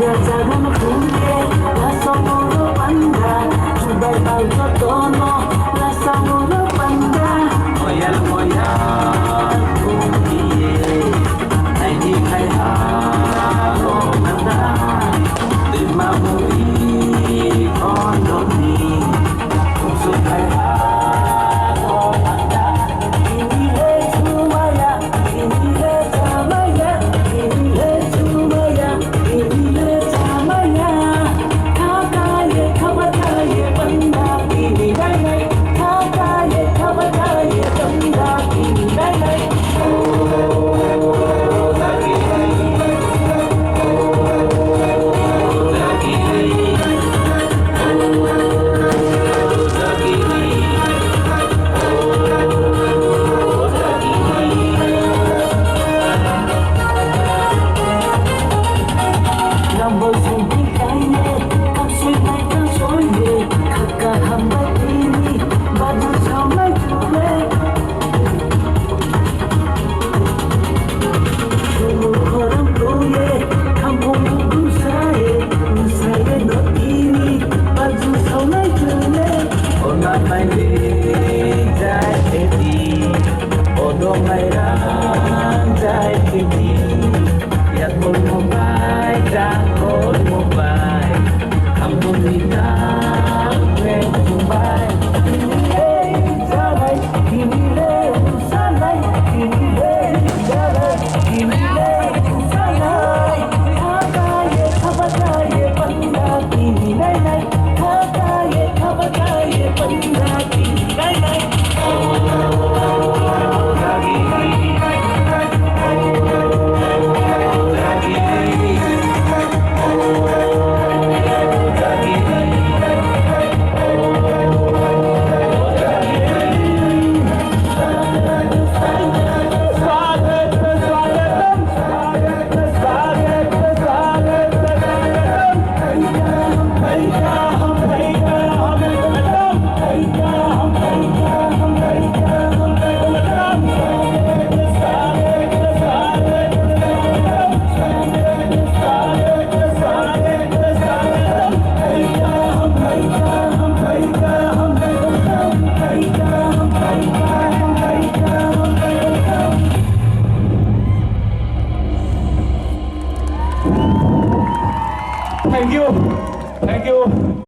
작은 풍에 라성으로 반다 주발 발도 떠너 라성으로 반다 뭐야 풍기에 날이 갈하로 간다 내 마음이 건너니 공수할 하로 간다 이미래 주마야 이미래 자마야 이미래 주마야 이미래 자마야 가까이에 가봐가에 ಬಂ다 이미랄날 가까이에 가봐가에 ಬಂ다 이미랄날 넘볼 생기가에 값을 달던 소리 가까한 발길이 맞은 정말 그래 주무커런 도에 강포묵은 사에 의사의 느낌이 맞은 정말 그래 오만 마일이 잘 되니 오동 마이랑 잘 되니 약골 모바일 장골 모바일 감독이다 왜 모바일 비밀의 자라이 비밀의 우산라이 비밀의 자라이 비밀의 우산라이 가까이에 가봐가에 ಬಂ다 비밀날날 가까이에 가봐가에 ಬಂ다 비밀날날 Thank you.